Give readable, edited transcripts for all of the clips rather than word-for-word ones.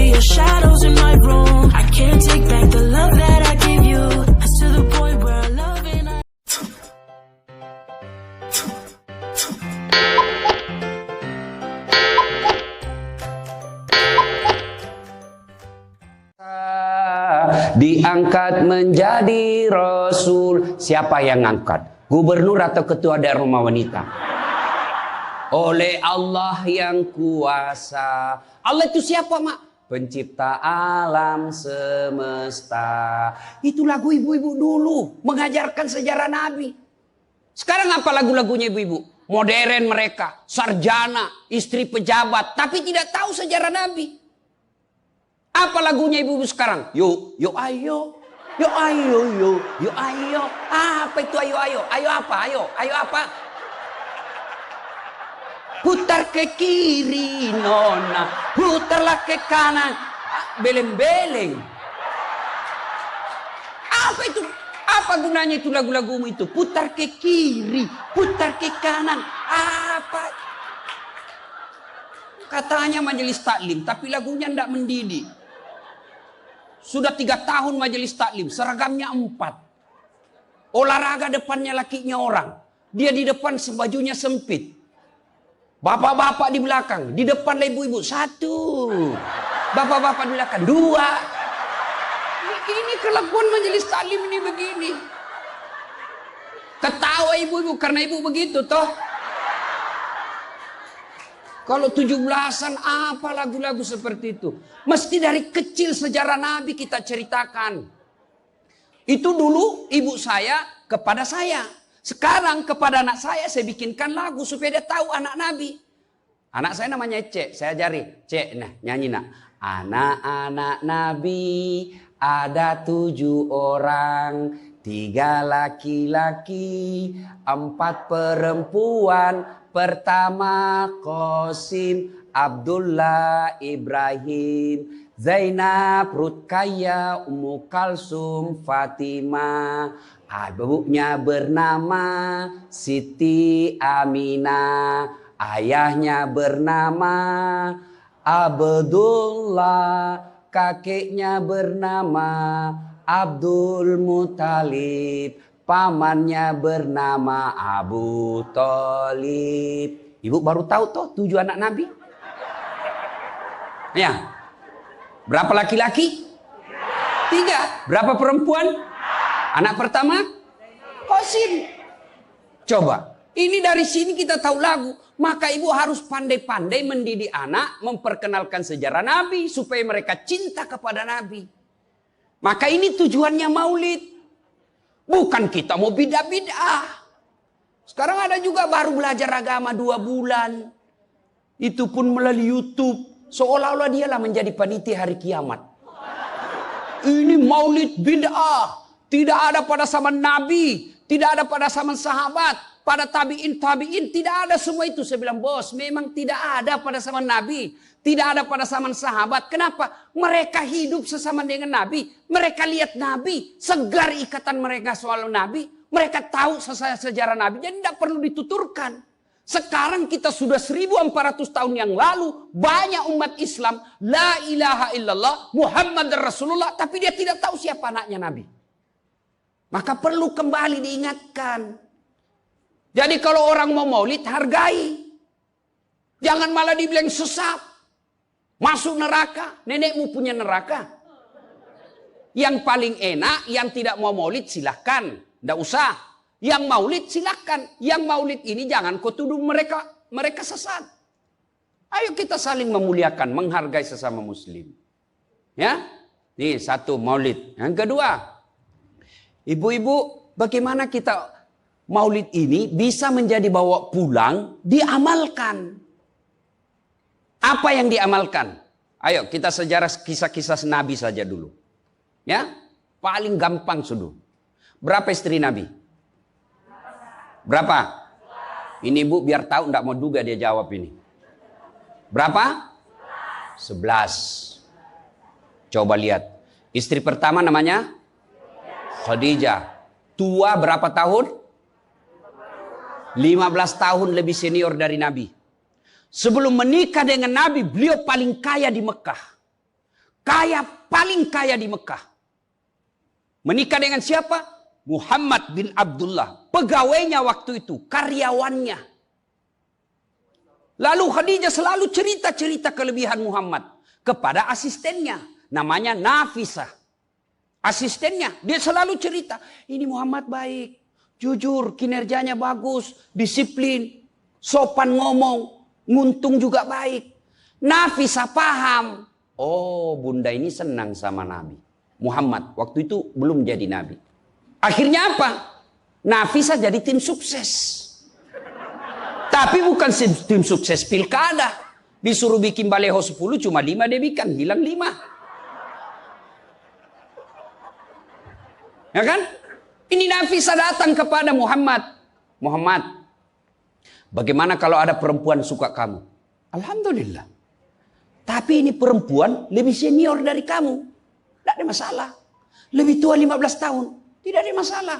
see your shadows in my room. I can't take back the love that I gave you. It's to the point where I love and I... Diangkat menjadi Rasul. Siapa yang angkat? Gubernur atau ketua daerah rumah wanita? Oleh Allah yang kuasa. Allah itu siapa, Mak? Pencipta alam semesta. Itu lagu ibu-ibu dulu, mengajarkan sejarah Nabi. Sekarang apa lagu-lagunya ibu-ibu? Modern mereka, sarjana, istri pejabat, tapi tidak tahu sejarah Nabi. Apa lagunya ibu-ibu sekarang? Yuk, yuk ayo. Yuk ayo, yuk ayo. Apa itu ayo ayo? Ayo apa? Ayo apa? Putar ke kiri nona, putarlah ke kanan, beleng-beleng. Apa itu? Apa gunanya itu lagu-lagumu itu? Putar ke kiri, putar ke kanan. Apa? Katanya majelis taklim, tapi lagunya tidak mendidik. Sudah 3 tahun majelis taklim, seragamnya 4. Olahraga depannya lakinya orang. Dia di depan bajunya sempit. Bapak-bapak di belakang, di depan ibu-ibu 1. Bapak-bapak di belakang 2. Ini kelakuan majelis taklim ini begini. Ketawa ibu-ibu karena ibu begitu toh. Kalau 17-an apa lagu-lagu seperti itu? Mesti dari kecil sejarah Nabi kita ceritakan. Itu dulu ibu saya kepada saya. Sekarang kepada anak saya bikinkan lagu supaya dia tahu anak Nabi. Anak saya namanya Cek, saya ajari. Cek, nah nyanyi nak. Anak-anak Nabi ada 7 orang. 3 laki-laki, 4 perempuan. Pertama Qasim, Abdullah, Ibrahim, Zainab, Rutkaya, Ummu Kalsum, Fatimah. Ibunya bernama Siti Aminah. Ayahnya bernama Abdullah. Kakeknya bernama Abdul Muthalib. Pamannya bernama Abu Thalib. Ibu baru tahu toh 7 anak Nabi? Ya. Berapa laki-laki? 3. Berapa perempuan? Anak pertama? Qasim. Coba. Ini dari sini kita tahu lagu. Maka ibu harus pandai-pandai mendidik anak. Memperkenalkan sejarah Nabi. Supaya mereka cinta kepada Nabi. Maka ini tujuannya maulid. Bukan kita mau bid'ah. Sekarang ada juga baru belajar agama 2 bulan. Itu pun melalui YouTube. Seolah-olah dialah menjadi panitia hari kiamat. Ini maulid bid'ah. Tidak ada pada zaman Nabi. Tidak ada pada zaman sahabat. Pada tabi'in. Tidak ada semua itu. Saya bilang, bos, memang tidak ada pada zaman Nabi. Tidak ada pada zaman sahabat. Kenapa? Mereka hidup sesama dengan Nabi. Mereka lihat Nabi. Segar ikatan mereka soal Nabi. Mereka tahu sejarah Nabi. Jadi tidak perlu dituturkan. Sekarang kita sudah 1400 tahun yang lalu. Banyak umat Islam. La ilaha illallah. Muhammad Rasulullah. Tapi dia tidak tahu siapa anaknya Nabi. Maka perlu kembali diingatkan. Jadi kalau orang mau maulid, hargai. Jangan malah dibilang sesat. Masuk neraka. Nenekmu punya neraka. Yang paling enak, yang tidak mau maulid silahkan. Tidak usah. Yang maulid silahkan. Yang maulid ini jangan kau tuduh mereka sesat. Ayo kita saling memuliakan, menghargai sesama muslim. Ya. Ini 1 maulid. Yang kedua. Ibu-ibu, bagaimana kita maulid ini bisa menjadi bawa pulang, diamalkan. Apa yang diamalkan? Ayo kita sejarah kisah-kisah Nabi saja dulu. Ya, paling gampang sudah. Berapa istri Nabi? Berapa? Ini ibu biar tahu, enggak mau duga dia jawab ini. Berapa? 11. Coba lihat. Istri pertama namanya? Khadijah. Tua berapa tahun? 15 tahun lebih senior dari Nabi. Sebelum menikah dengan Nabi, beliau paling kaya di Mekah. paling kaya di Mekah. Menikah dengan siapa? Muhammad bin Abdullah. Pegawainya waktu itu, karyawannya. Lalu Khadijah selalu cerita-cerita kelebihan Muhammad kepada asistennya. Namanya Nafisah. Asistennya, dia selalu cerita. Ini Muhammad baik, jujur, kinerjanya bagus, disiplin, sopan ngomong, nguntung juga baik. Nafisah paham. Oh, bunda ini senang sama Nabi. Muhammad waktu itu belum jadi Nabi. Akhirnya apa? Nafisah jadi tim sukses. Tapi bukan tim sukses pilkada. Disuruh bikin baleho 10, cuma 5 dia bikin. Hilang 5. Ya kan? Ini Nafisah datang kepada Muhammad. Muhammad, bagaimana kalau ada perempuan suka kamu? Alhamdulillah. Tapi ini perempuan lebih senior dari kamu. Tidak ada masalah. Lebih tua 15 tahun. Tidak ada masalah.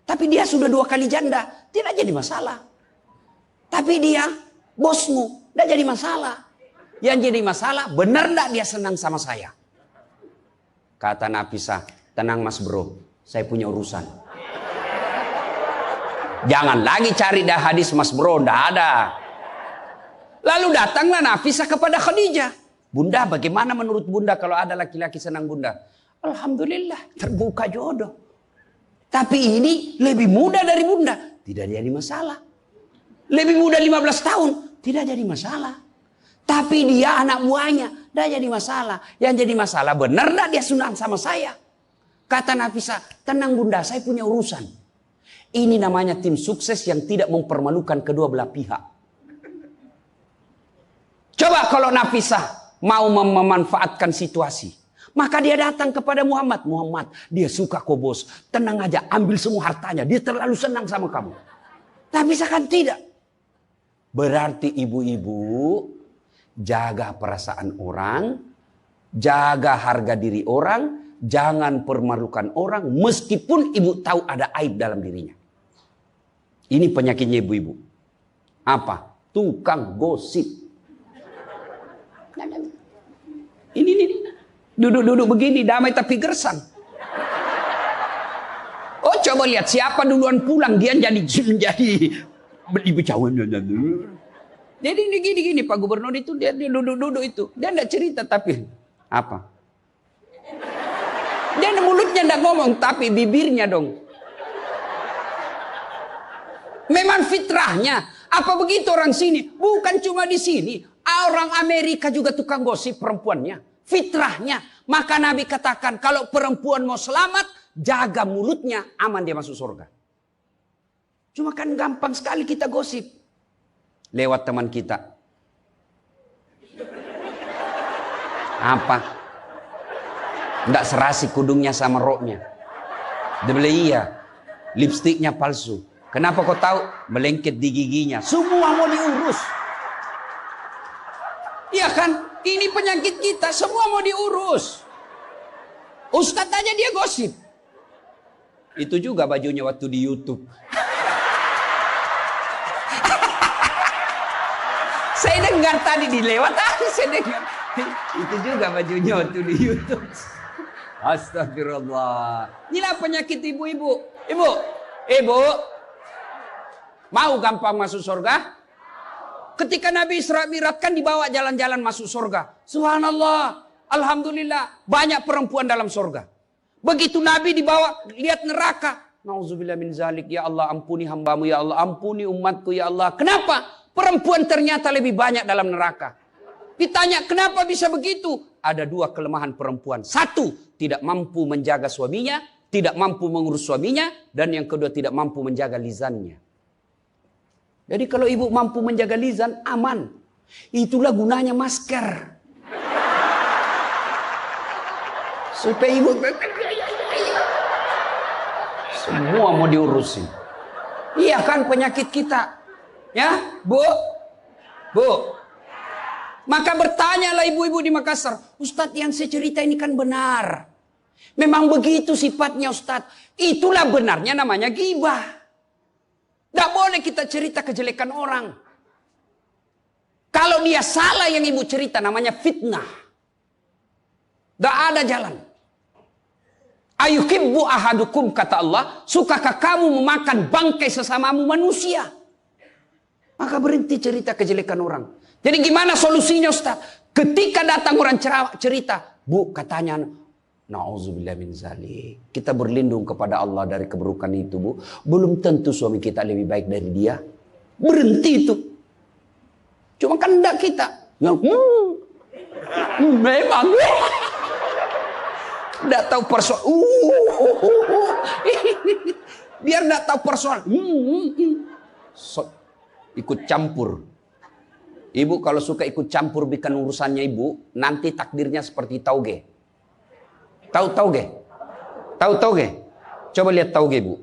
Tapi dia sudah 2 kali janda. Tidak jadi masalah. Tapi dia bosmu, tidak jadi masalah. Yang jadi masalah, benar tidak dia senang sama saya? Kata Nafisah, tenang mas bro, saya punya urusan. Jangan lagi cari dah hadis mas bro, tidak ada. Lalu datanglah Nafisah kepada Khadijah. Bunda, bagaimana menurut bunda kalau ada laki-laki senang bunda? Alhamdulillah, terbuka jodoh. Tapi ini lebih muda dari bunda, tidak jadi masalah. Lebih muda 15 tahun, tidak jadi masalah. Tapi dia anak buahnya, tidak jadi masalah. Yang jadi masalah, benar tidak dia senang sama saya? Kata Nafisah, tenang bunda, saya punya urusan. Ini namanya tim sukses yang tidak mempermalukan kedua belah pihak. Coba kalau Nafisah mau memanfaatkan situasi. Maka dia datang kepada Muhammad. Muhammad, dia suka kok bos. Tenang aja, ambil semua hartanya. Dia terlalu senang sama kamu. Nafisah kan tidak. Berarti ibu-ibu jaga perasaan orang, jaga harga diri orang, jangan permalukan orang meskipun ibu tahu ada aib dalam dirinya. Ini penyakitnya ibu-ibu. Apa? Tukang gosip. Ini. Duduk-duduk begini damai tapi gersang. Oh coba lihat siapa duluan pulang dia jadi ibu cawan. Jadi ini gini Pak Gubernur itu dia duduk-duduk itu. Dia enggak cerita tapi apa? Dia mulutnya enggak ngomong tapi bibirnya dong. Memang fitrahnya. Apa begitu orang sini? Bukan cuma di sini. Orang Amerika juga tukang gosip perempuannya. Fitrahnya. Maka Nabi katakan kalau perempuan mau selamat, jaga mulutnya, aman dia masuk surga. Cuma kan gampang sekali kita gosip. Lewat teman kita. Apa? Nggak serasi kudungnya sama roknya. Dia bilang iya. Lipstiknya palsu. Kenapa kau tahu? Melengket di giginya. Semua mau diurus. Iya kan? Ini penyakit kita. Semua mau diurus. Ustadz aja dia gosip. Itu juga bajunya waktu di YouTube. Saya dengar tadi dilewat tadi saya dengar. Itu juga bajunya waktu di YouTube. Astagfirullah. Inilah penyakit ibu-ibu. Ibu. Mau gampang masuk surga? Ketika Nabi Isra Mi'raj kan dibawa jalan-jalan masuk surga. Subhanallah. Alhamdulillah. Banyak perempuan dalam surga. Begitu Nabi dibawa lihat neraka. Nauzubillah min zalik. Ya Allah ampuni hambamu. Ya Allah ampuni umatku. Ya Allah. Kenapa? Perempuan ternyata lebih banyak dalam neraka. Ditanya kenapa bisa begitu? Ada 2 kelemahan perempuan. 1, tidak mampu menjaga suaminya. Tidak mampu mengurus suaminya. Dan yang kedua tidak mampu menjaga lisannya. Jadi kalau ibu mampu menjaga lisan, aman. Itulah gunanya masker. Supaya ibu semua mau diurusin. Iya kan penyakit kita. Ya, Bu. Maka bertanyalah ibu-ibu di Makassar. Ustadz yang saya cerita ini kan benar. Memang begitu sifatnya Ustadz. Itulah benarnya namanya ghibah. Tidak boleh kita cerita kejelekan orang. Kalau dia salah yang ibu cerita namanya fitnah. Tidak ada jalan. Ayuhibbu ahadukum, kata Allah, sukakah kamu memakan bangkai sesamamu manusia? Maka berhenti cerita kejelekan orang. Jadi gimana solusinya, Ustaz? Ketika datang orang cerita, Bu, katanya, na'udzubillah min zalik, kita berlindung kepada Allah dari keburukan itu, Bu. Belum tentu suami kita lebih baik dari dia. Berhenti itu. Cuma kan enggak kita. Memang. Enggak tahu persoalan. Biar enggak tahu persoalan. Ikut campur. Ibu kalau suka ikut campur bikin urusannya ibu, nanti takdirnya seperti tauge. Tahu tauge? Tahu tauge? Coba lihat tauge, Bu.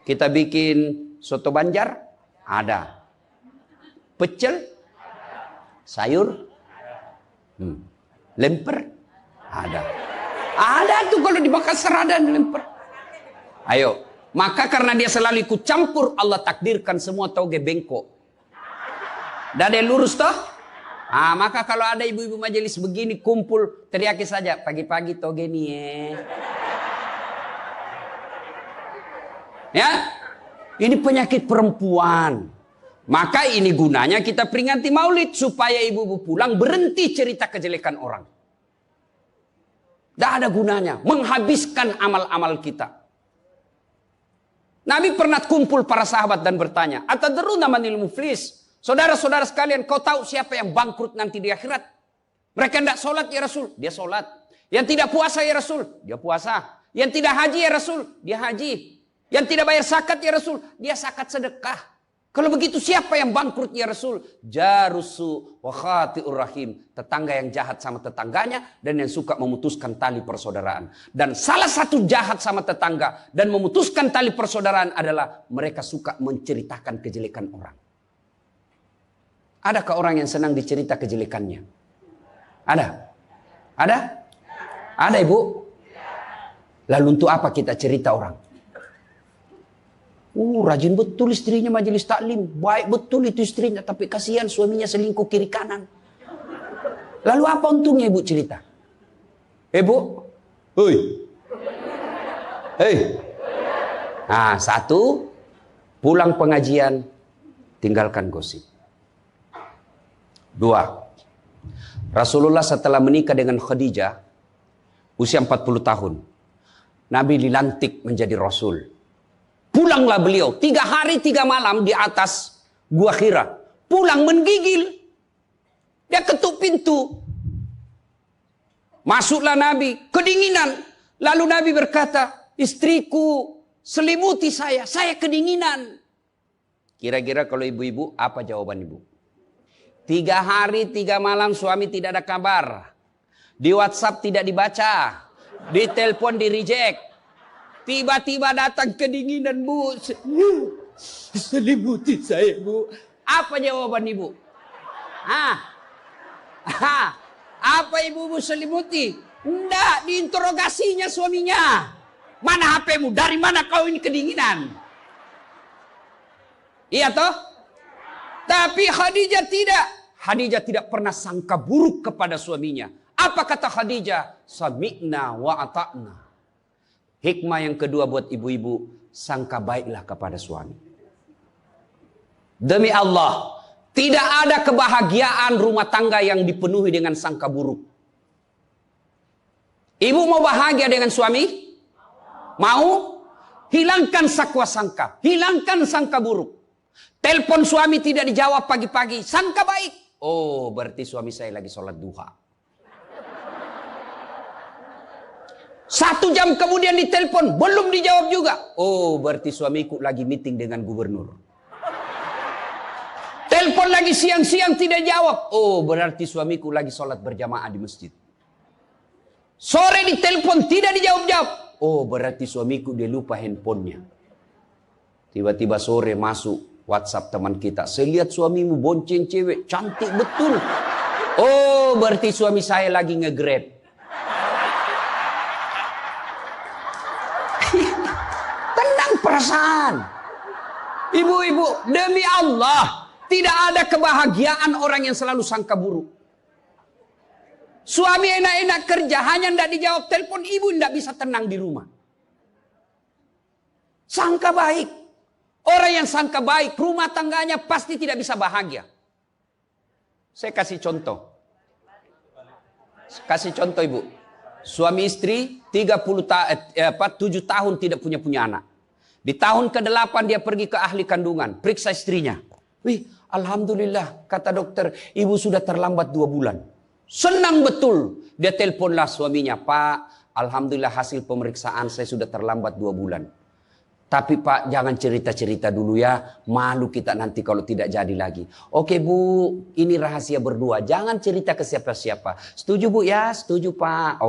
Kita bikin soto Banjar, ada. Pecel, sayur, lemper, ada. Ada tuh kalau di Makassar ada lemper. Ayo, maka karena dia selalu ikut campur, Allah takdirkan semua tauge bengkok. Dan ada yang lurus toh? Maka kalau ada ibu-ibu majelis begini kumpul, teriaki saja, pagi-pagi toge nih ya. Ini penyakit perempuan. Maka ini gunanya kita peringati maulid supaya ibu-ibu pulang berhenti cerita kejelekan orang. Tidak ada gunanya, menghabiskan amal-amal kita. Nabi pernah kumpul para sahabat dan bertanya, atadruna manil muflis? Saudara-saudara sekalian, kau tahu siapa yang bangkrut nanti di akhirat? Mereka tidak sholat ya Rasul, dia sholat. Yang tidak puasa ya Rasul, dia puasa. Yang tidak haji ya Rasul, dia haji. Yang tidak bayar zakat ya Rasul, dia zakat sedekah. Kalau begitu siapa yang bangkrut ya Rasul? Jarusu wa khati'ur rahim. Tetangga yang jahat sama tetangganya dan yang suka memutuskan tali persaudaraan. Dan salah satu jahat sama tetangga dan memutuskan tali persaudaraan adalah mereka suka menceritakan kejelekan orang. Adakah orang yang senang dicerita kejelekannya? Ada? Ada? Ada, Ibu? Lalu untuk apa kita cerita orang? Rajin betul istrinya majelis taklim. Baik betul itu istrinya. Tapi kasihan suaminya selingkuh kiri kanan. Lalu apa untungnya Ibu cerita? Ibu? Hei. Hei. Satu. Pulang pengajian. Tinggalkan gosip. 2. Rasulullah setelah menikah dengan Khadijah. Usia 40 tahun. Nabi dilantik menjadi Rasul. Pulanglah beliau 3 hari 3 malam di atas Gua Hira. Pulang menggigil. Dia ketuk pintu. Masuklah Nabi. Kedinginan. Lalu Nabi berkata, istriku selimuti saya kedinginan. Kira-kira kalau ibu-ibu apa jawaban ibu? 3 hari 3 malam suami tidak ada kabar. Di WhatsApp tidak dibaca. Di telepon di reject. Tiba-tiba datang kedinginan, Bu. Selimuti saya, Bu. Apa jawaban ibu? Apa ibu selimuti? Enggak, diinterogasinya suaminya. Mana HP-mu? Dari mana kau ini kedinginan? Iya toh? Tapi Khadijah tidak. Khadijah tidak pernah sangka buruk kepada suaminya. Apa kata Khadijah? Sami'na wa ata'na. Hikmah yang kedua buat ibu-ibu, sangka baiklah kepada suami. Demi Allah, tidak ada kebahagiaan rumah tangga yang dipenuhi dengan sangka buruk. Ibu mau bahagia dengan suami? Mau? Hilangkan sakwa sangka, hilangkan sangka buruk. Telepon suami tidak dijawab pagi-pagi, sangka baik. Oh, berarti suami saya lagi sholat duha. 1 jam kemudian ditelepon, belum dijawab juga. Oh, berarti suamiku lagi meeting dengan gubernur. Telepon lagi siang-siang tidak jawab. Oh, berarti suamiku lagi sholat berjamaah di masjid. Sore ditelepon tidak dijawab-jawab. Oh, berarti suamiku dia lupa handphonenya. Tiba-tiba sore masuk WhatsApp teman kita. Saya lihat suamimu bonceng cewek. Cantik betul. Oh, berarti suami saya lagi nge-grab. Tenang perasaan. Ibu-ibu, demi Allah. Tidak ada kebahagiaan orang yang selalu sangka buruk. Suami enak-enak kerja, hanya tidak dijawab telepon, ibu tidak bisa tenang di rumah. Sangka baik. Orang yang sangka baik, rumah tangganya pasti tidak bisa bahagia. Saya kasih contoh. Kasih contoh ibu. Suami istri 7 tahun tidak punya anak. Di tahun ke-8 dia pergi ke ahli kandungan. Periksa istrinya. Wih, alhamdulillah, kata dokter, ibu sudah terlambat 2 bulan. Senang betul. Dia teleponlah suaminya, Pak, alhamdulillah hasil pemeriksaan saya sudah terlambat 2 bulan. Tapi Pak, jangan cerita-cerita dulu ya. Malu kita nanti kalau tidak jadi lagi. Oke Bu, ini rahasia berdua. Jangan cerita ke siapa-siapa. Setuju Bu ya? Setuju Pak.